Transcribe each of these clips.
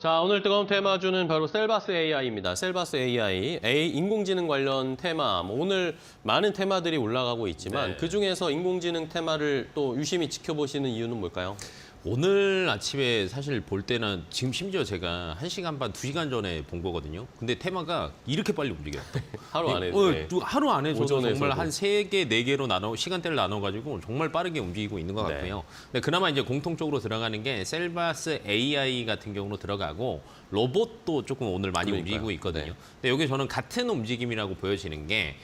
자, 오늘 뜨거운 테마주는 바로 셀바스 AI입니다. 셀바스 AI, 인공지능 관련 테마. 오늘 많은 테마들이 올라가고 있지만 네. 그중에서 인공지능 테마를 또 유심히 지켜보시는 이유는 뭘까요? 오늘 아침에 사실 볼 때는 지금 심지어 제가 1시간 반, 2시간 전에 본 거거든요. 근데 테마가 이렇게 빨리 움직여요. 하루 안에. 네. 하루 안에서도 정말 오전에서도. 한 3개, 4개로 시간대를 나눠가지고 정말 빠르게 움직이고 있는 것 네. 같고요. 근데 그나마 이제 공통적으로 들어가는 게 셀바스 AI 같은 경우로 들어가고 로봇도 조금 오늘 많이 그러니까요. 움직이고 있거든요. 네. 근데 여기 저는 같은 움직임이라고 보여지는 게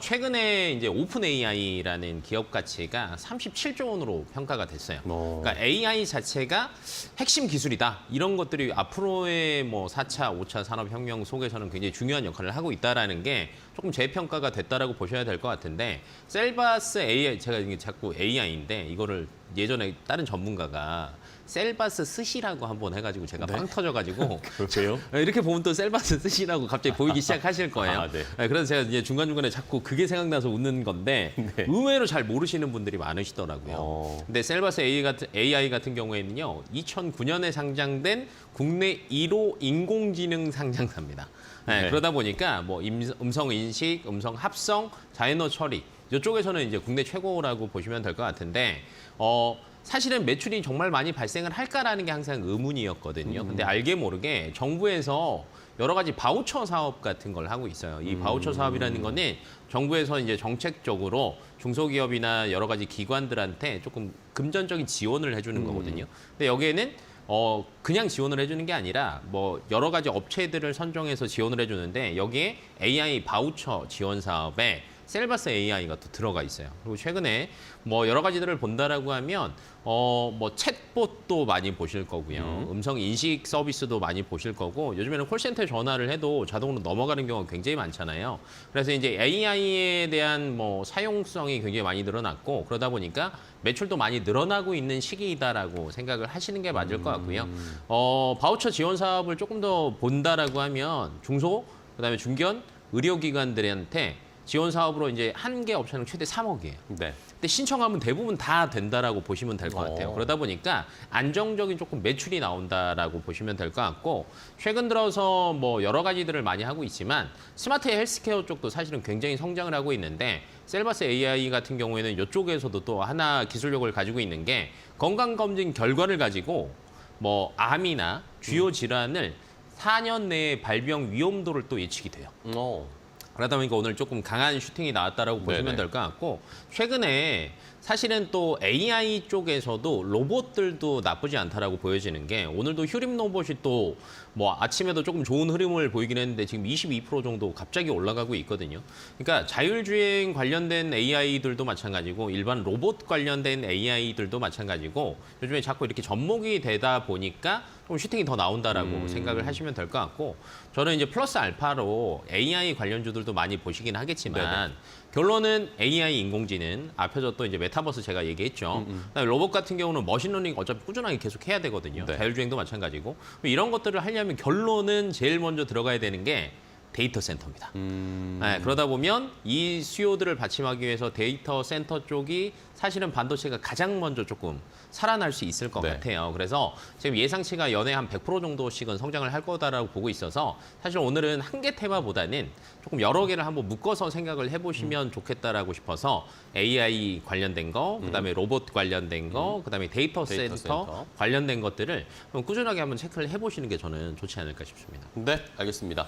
최근에 이제 오픈 AI라는 기업 가치가 37조 원으로 평가가 됐어요. 그러니까 AI 자체가 핵심 기술이다. 이런 것들이 앞으로의 뭐 4차, 5차 산업혁명 속에서는 굉장히 중요한 역할을 하고 있다라는 게 조금 재평가가 됐다라고 보셔야 될 것 같은데 셀바스 AI, 제가 이게 자꾸 AI인데 이거를 예전에 다른 전문가가 셀바스 스시라고 한번 해가지고 제가 빵 터져가지고 그렇게요? 이렇게 보면 또 셀바스 스시라고 갑자기 보이기 시작하실 거예요. 아, 네. 그래서 제가 이제 중간중간에 자꾸 그게 생각나서 웃는 건데 네. 의외로 잘 모르시는 분들이 많으시더라고요. 근데 셀바스 AI 같은 경우에는요, 2009년에 상장된 국내 1호 인공지능 상장사입니다. 네. 그러다 보니까 뭐 음성 인식, 음성 합성, 자연어 처리 이쪽에서는 이제 국내 최고라고 보시면 될 것 같은데 사실은 매출이 정말 많이 발생을 할까라는 게 항상 의문이었거든요. 근데 알게 모르게 정부에서 여러 가지 바우처 사업 같은 걸 하고 있어요. 이 바우처 사업이라는 거는 정부에서 이제 정책적으로 중소기업이나 여러 가지 기관들한테 조금 금전적인 지원을 해주는 거거든요. 근데 여기에는 그냥 지원을 해주는 게 아니라 뭐 여러 가지 업체들을 선정해서 지원을 해주는데 여기에 AI 바우처 지원 사업에 셀바스 AI가 또 들어가 있어요. 그리고 최근에 뭐 여러 가지들을 본다라고 하면 뭐 챗봇도 많이 보실 거고요. 음성 인식 서비스도 많이 보실 거고 요즘에는 콜센터에 전화를 해도 자동으로 넘어가는 경우가 굉장히 많잖아요. 그래서 이제 AI에 대한 뭐 사용성이 굉장히 많이 늘어났고 그러다 보니까 매출도 많이 늘어나고 있는 시기이다라고 생각을 하시는 게 맞을 것 같고요. 바우처 지원 사업을 조금 더 본다라고 하면 중소 그다음에 중견 의료기관들한테 지원 사업으로 이제 한 개 업체는 최대 3억이에요. 네. 근데 신청하면 대부분 다 된다라고 보시면 될 것 같아요. 그러다 보니까 안정적인 조금 매출이 나온다라고 보시면 될 것 같고 최근 들어서 뭐 여러 가지들을 많이 하고 있지만 스마트 헬스케어 쪽도 사실은 굉장히 성장을 하고 있는데 셀바스 AI 같은 경우에는 이쪽에서도 또 하나 기술력을 가지고 있는 게 건강검진 결과를 가지고 뭐 암이나 주요 질환을 4년 내에 발병 위험도를 또 예측이 돼요. 그러다 보니까 오늘 조금 강한 슈팅이 나왔다라고 보시면 네네. 될 것 같고 최근에 사실은 또 AI 쪽에서도 로봇들도 나쁘지 않다라고 보여지는 게 오늘도 휴림 로봇이 또 뭐 아침에도 조금 좋은 흐름을 보이긴 했는데 지금 22% 정도 갑자기 올라가고 있거든요. 그러니까 자율주행 관련된 AI들도 마찬가지고 일반 로봇 관련된 AI들도 마찬가지고 요즘에 자꾸 이렇게 접목이 되다 보니까 좀 슈팅이 더 나온다라고 생각을 하시면 될 것 같고 저는 이제 플러스 알파로 AI 관련주들도 많이 보시긴 하겠지만 네네. 결론은 AI 인공지능 앞에서 또 이제 메타버스 제가 얘기했죠. 그다음에 로봇 같은 경우는 머신러닝 어차피 꾸준하게 계속 해야 되거든요. 네. 자율주행도 마찬가지고 이런 것들을 하려면 결론은 제일 먼저 들어가야 되는 게 데이터 센터입니다. 네, 그러다 보면 이 수요들을 받침하기 위해서 데이터 센터 쪽이 사실은 반도체가 가장 먼저 조금 살아날 수 있을 것 네. 같아요. 그래서 지금 예상치가 연에 한 100% 정도씩은 성장을 할 거다라고 보고 있어서 사실 오늘은 한 개 테마보다는 조금 여러 개를 한번 묶어서 생각을 해보시면 좋겠다라고 싶어서 AI 관련된 거, 그다음에 로봇 관련된 거, 그다음에 데이터 센터 관련된 것들을 꾸준하게 한번 체크를 해보시는 게 저는 좋지 않을까 싶습니다. 네, 알겠습니다.